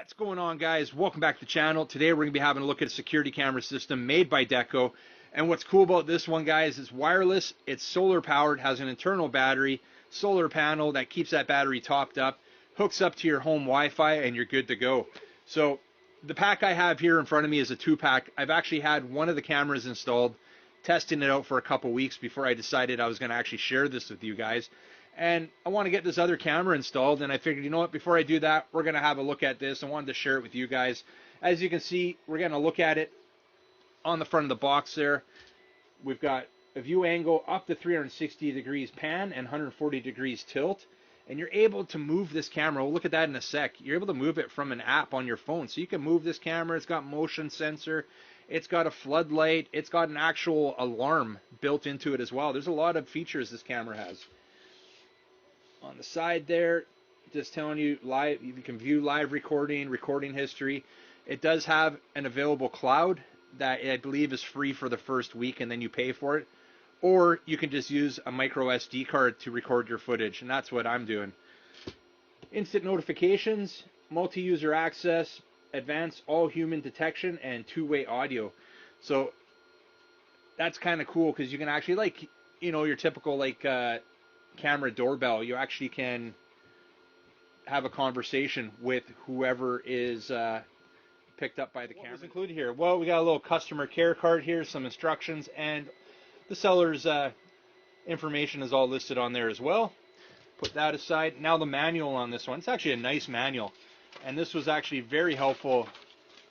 What's going on, guys? Welcome back to the channel. Today we're going to be having a look at a security camera system made by Dekco. And what's cool about this one, guys, is wireless. It's solar powered, has an internal battery, solar panel that keeps that battery topped up, hooks up to your home Wi-Fi, and you're good to go. So the pack I have here in front of me is a 2-pack. I've actually had one of the cameras installed, testing it out for a couple weeks before I decided I was going to actually share this with you guys. And I want to get this other camera installed, and I figured, you know what, before I do that, we're going to have a look at this. I wanted to share it with you guys. As you can see, we're going to look at it on the front of the box there. We've got a view angle up to 360 degrees pan and 140 degrees tilt. And you're able to move this camera. We'll look at that in a sec. You're able to move it from an app on your phone. So you can move this camera. It's got motion sensor. It's got a floodlight. It's got an actual alarm built into it as well. There's a lot of features this camera has. On the side there, just telling you live, you can view live recording history. It does have an available cloud that I believe is free for the first week and then you pay for it. Or you can just use a micro SD card to record your footage, and that's what I'm doing. Instant notifications, multi-user access, advanced all-human detection, and two-way audio. So that's kind of cool because you can actually, like, you know, your typical like camera doorbell, you actually can have a conversation with whoever is picked up by the camera. What's included here? Well, we got a little customer care card here, some instructions, and the seller's information is all listed on there as well. Put that aside. Now the manual on this one. It's actually a nice manual, and this was actually very helpful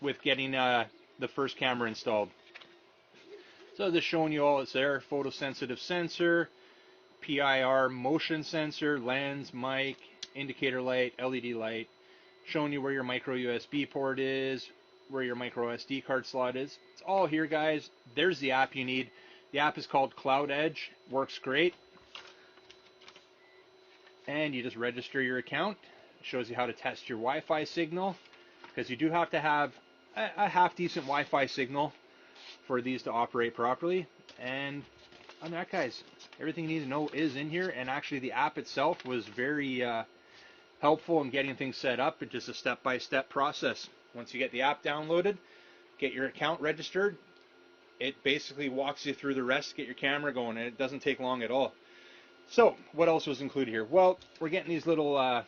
with getting the first camera installed. So just showing you all it's there. Photosensitive sensor, PIR motion sensor, lens, mic, indicator light, LED light, showing you where your micro USB port is, where your micro SD card slot is. It's all here, guys. There's the app you need. The app is called Cloud Edge. Works great. And you just register your account. It shows you how to test your Wi-Fi signal, because you do have to have a half-decent Wi-Fi signal for these to operate properly. And on that, guys, everything you need to know is in here, and actually the app itself was very helpful in getting things set up. It's just a step-by-step process. Once you get the app downloaded, get your account registered, it basically walks you through the rest, get your camera going, and it doesn't take long at all. So what else was included here? Well, we're getting these little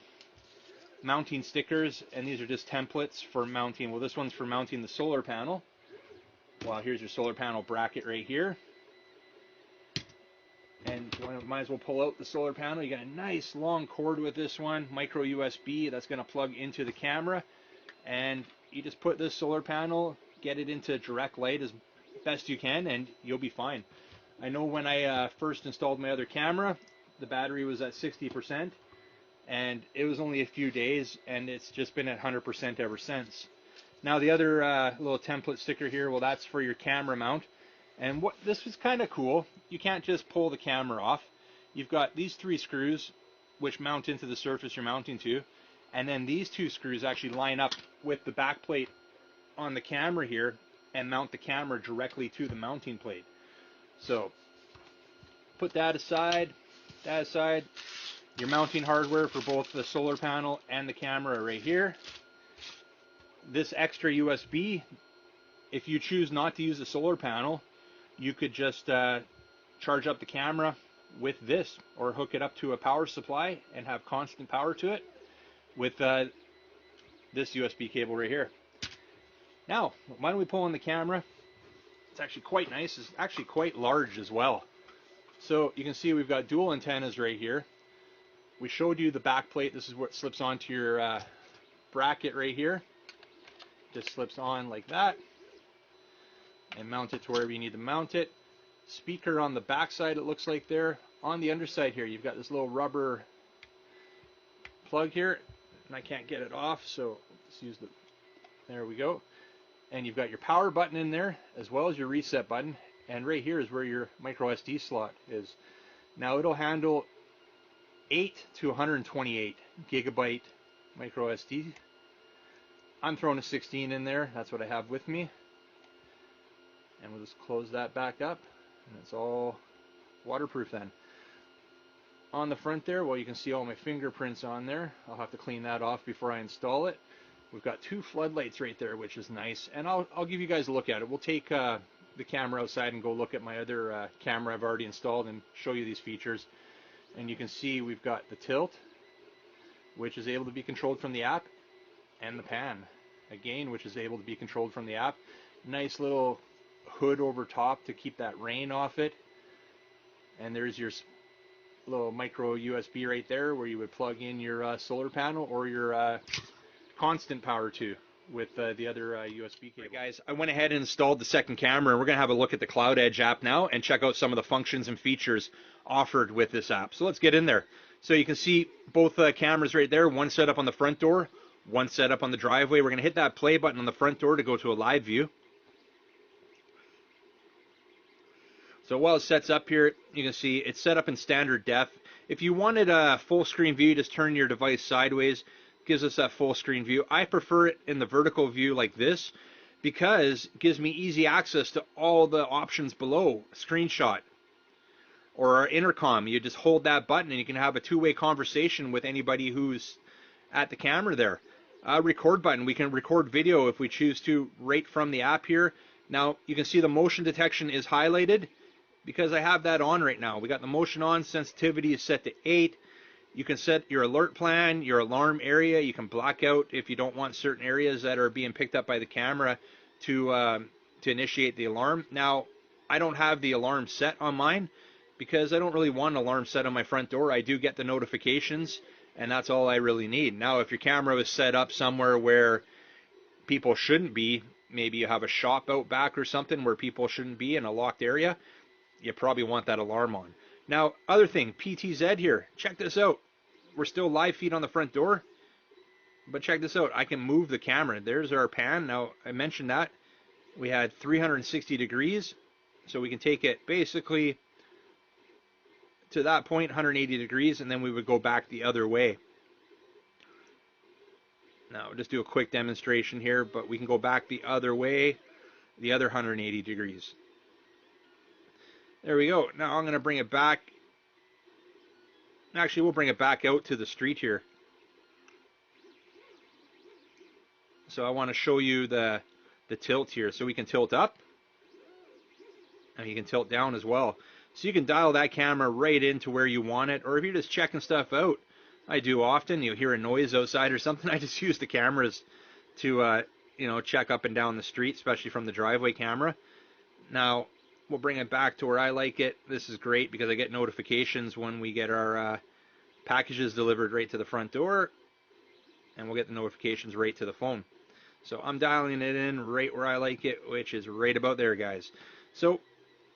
mounting stickers, and these are just templates for mounting. Well, this one's for mounting the solar panel. Well, here's your solar panel bracket right here. And you might as well pull out the solar panel. You got a nice long cord with this one, micro USB that's going to plug into the camera, and you just put this solar panel, get it into direct light as best you can, and you'll be fine. I know when I first installed my other camera, the battery was at 60%, and it was only a few days, and it's just been at 100% ever since. Now the other little template sticker here, well, that's for your camera mount. And what this was kind of cool, you can't just pull the camera off. You've got these 3 screws which mount into the surface you're mounting to, and then these 2 screws actually line up with the back plate on the camera here and mount the camera directly to the mounting plate. So put that aside, your mounting hardware for both the solar panel and the camera right here. This extra USB, if you choose not to use the solar panel, you could just charge up the camera with this, or hook it up to a power supply and have constant power to it with this USB cable right here. Now, why don't we pull in the camera? It's actually quite nice. It's actually quite large as well. So you can see we've got dual antennas right here. We showed you the back plate. This is what slips onto your bracket right here. Just slips on like that and mount it to wherever you need to mount it. Speaker on the back side, it looks like there. On the underside here, you've got this little rubber plug here, and I can't get it off, so let's use the, there we go. And you've got your power button in there, as well as your reset button, and right here is where your micro SD slot is. Now it'll handle 8 to 128 gigabyte micro SD. I'm throwing a 16 in there, that's what I have with me. And we'll just close that back up, and it's all waterproof then. On the front there, well, you can see all my fingerprints on there. I'll have to clean that off before I install it. We've got 2 floodlights right there, which is nice. And I'll give you guys a look at it. We'll take the camera outside and go look at my other camera I've already installed and show you these features. And you can see we've got the tilt, which is able to be controlled from the app, and the pan, again, which is able to be controlled from the app. Nice little hood over top to keep that rain off it. And there's your little micro USB right there where you would plug in your solar panel or your constant power to with the other USB cable. Right, guys, I went ahead and installed the second camera, and we're going to have a look at the Cloud Edge app now and check out some of the functions and features offered with this app. So let's get in there. So you can see both cameras right there, one set up on the front door, one set up on the driveway. We're going to hit that play button on the front door to go to a live view. So while it sets up here, you can see it's set up in standard def. If you wanted a full screen view, just turn your device sideways. Gives us that full screen view. I prefer it in the vertical view like this because it gives me easy access to all the options below. Screenshot or our intercom. You just hold that button and you can have a two-way conversation with anybody who's at the camera there. Record button. We can record video if we choose to right from the app here. Now you can see the motion detection is highlighted because I have that on right now. We got the motion on. Sensitivity is set to 8. You can set your alert plan, your alarm area. You can block out if you don't want certain areas that are being picked up by the camera to initiate the alarm. Now, I don't have the alarm set on mine because I don't really want an alarm set on my front door. I do get the notifications, and that's all I really need. Now, if your camera is set up somewhere where people shouldn't be, maybe you have a shop out back or something where people shouldn't be in a locked area, you probably want that alarm on. Now, other thing, PTZ here. Check this out. We're still live feed on the front door, but check this out. I can move the camera. There's our pan. Now, I mentioned that we had 360 degrees, so we can take it basically to that point, 180 degrees, and then we would go back the other way. Now, we'll just do a quick demonstration here, but we can go back the other way, the other 180 degrees. There we go. Now I'm going to bring it back. Actually, we'll bring it back out to the street here. So I want to show you the tilt here. So we can tilt up, and you can tilt down as well. So you can dial that camera right into where you want it, or if you're just checking stuff out, I do often. You'll hear a noise outside or something. I just use the cameras to check up and down the street, especially from the driveway camera. Now, we'll bring it back to where I like it. This is great because I get notifications when we get our packages delivered right to the front door, and we'll get the notifications right to the phone. So I'm dialing it in right where I like it, which is right about there, guys. So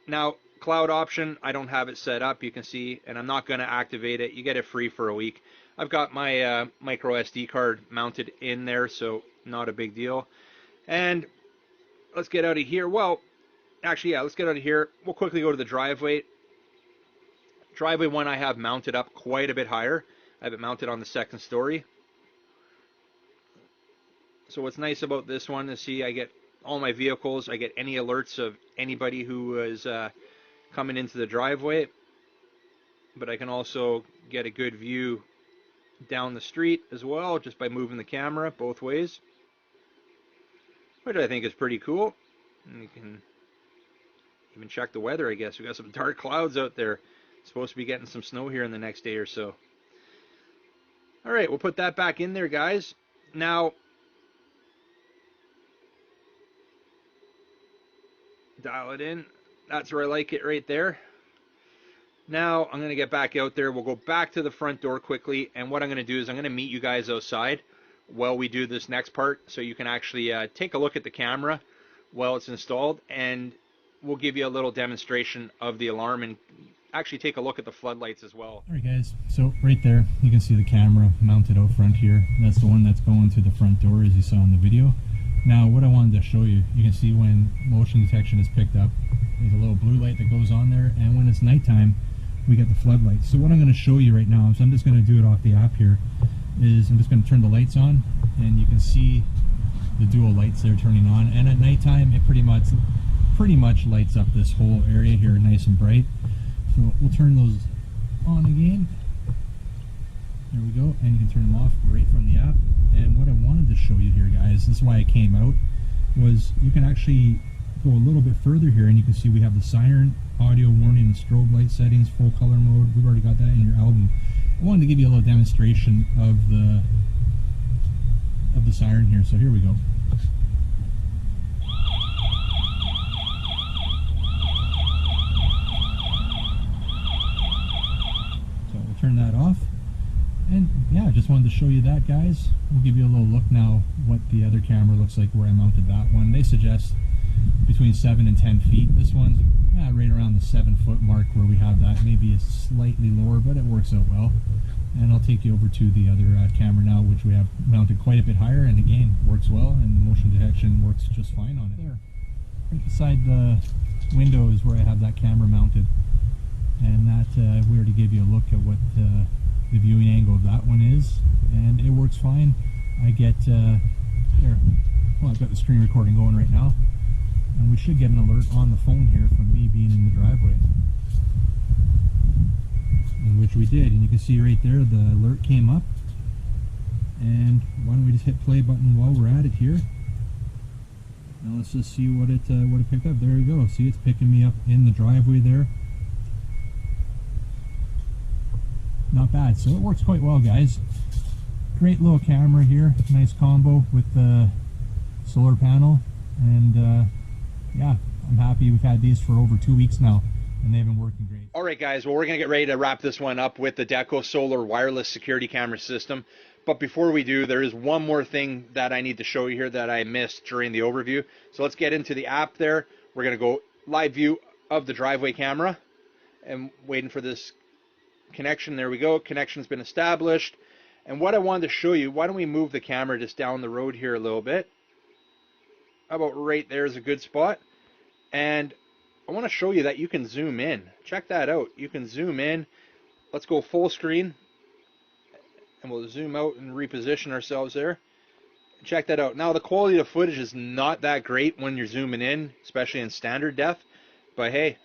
now, cloud option, I don't have it set up, you can see, and I'm not going to activate it. You get it free for a week. I've got my micro SD card mounted in there, so not a big deal. And let's get out of here. Well, actually, yeah, let's get out of here. We'll quickly go to the driveway. Driveway one I have mounted up quite a bit higher. I have it mounted on the second story. So what's nice about this one is, see, I get all my vehicles. I get any alerts of anybody who is coming into the driveway. But I can also get a good view down the street as well, just by moving the camera both ways, which I think is pretty cool. And you can even check the weather, I guess. We got some dark clouds out there. Supposed to be getting some snow here in the next day or so. All right, we'll put that back in there, guys. Now, dial it in. That's where I like it right there. Now, I'm going to get back out there. We'll go back to the front door quickly. And what I'm going to do is I'm going to meet you guys outside while we do this next part, so you can actually take a look at the camera while it's installed, and we'll give you a little demonstration of the alarm and actually take a look at the floodlights as well. All right, guys, so right there you can see the camera mounted out front here. That's the one that's going to the front door, as you saw in the video. Now, what I wanted to show you, you can see when motion detection is picked up, there's a little blue light that goes on there, and when it's nighttime, we get the floodlights. So what I'm going to show you right now is I'm just going to do it off the app here, is I'm just going to turn the lights on, and you can see the dual lights there turning on, and at nighttime it pretty much lights up this whole area here nice and bright. So we'll turn those on again. There we go, and you can turn them off right from the app. And what I wanted to show you here, guys, this is why I came out, was you can actually go a little bit further here, and you can see we have the siren, audio warning, and strobe light settings, full color mode. We've already got that in your album. I wanted to give you a little demonstration of the siren here, so here we go. So we'll turn that off. And yeah, just wanted to show you that, guys. We'll give you a little look now what the other camera looks like where I mounted that one. They suggest between 7 and 10 feet. This one's right around the 7-foot mark where we have that. Maybe it's slightly lower, but it works out well. And I'll take you over to the other camera now, which we have mounted quite a bit higher, and again, works well, and the motion detection works just fine on it. There, right beside the window is where I have that camera mounted. And that, we already gave you a look at what the viewing angle of that one is, and it works fine. I get there, well, I've got the screen recording going right now, and we should get an alert on the phone here from me being in the driveway, and which we did, and you can see right there the alert came up. And why don't we just hit play button while we're at it here. Now let's just see what it picked up. There you go. See, it's picking me up in the driveway there. Not bad. So it works quite well, guys. Great little camera here. Nice combo with the solar panel. And yeah, I'm happy. We've had these for over 2 weeks now, and they've been working great. All right, guys. Well, we're going to get ready to wrap this one up with the Dekco Solar Wireless Security Camera System. But before we do, there is one more thing that I need to show you here that I missed during the overview. So let's get into the app there. We're going to go live view of the driveway camera. And waiting for this connection. There we go. Connection's been established. And what I wanted to show you, why don't we move the camera just down the road here a little bit. How about right there is a good spot. And I want to show you that you can zoom in. Check that out. You can zoom in. Let's go full screen. And we'll zoom out and reposition ourselves there. Check that out. Now the quality of footage is not that great when you're zooming in, especially in standard def. But hey,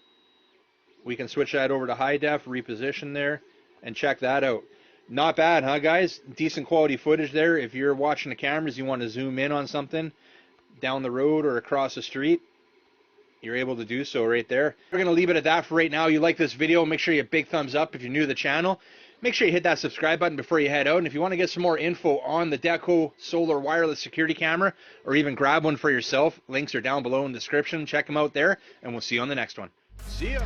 we can switch that over to high def, reposition there, and check that out. Not bad, huh, guys? Decent quality footage there. If you're watching the cameras, you want to zoom in on something down the road or across the street, you're able to do so right there. We're going to leave it at that for right now. You like this video, make sure you big thumbs up if you're new to the channel. Make sure you hit that subscribe button before you head out. And if you want to get some more info on the Dekco Solar Wireless Security Camera, or even grab one for yourself, links are down below in the description. Check them out there, and we'll see you on the next one. See ya!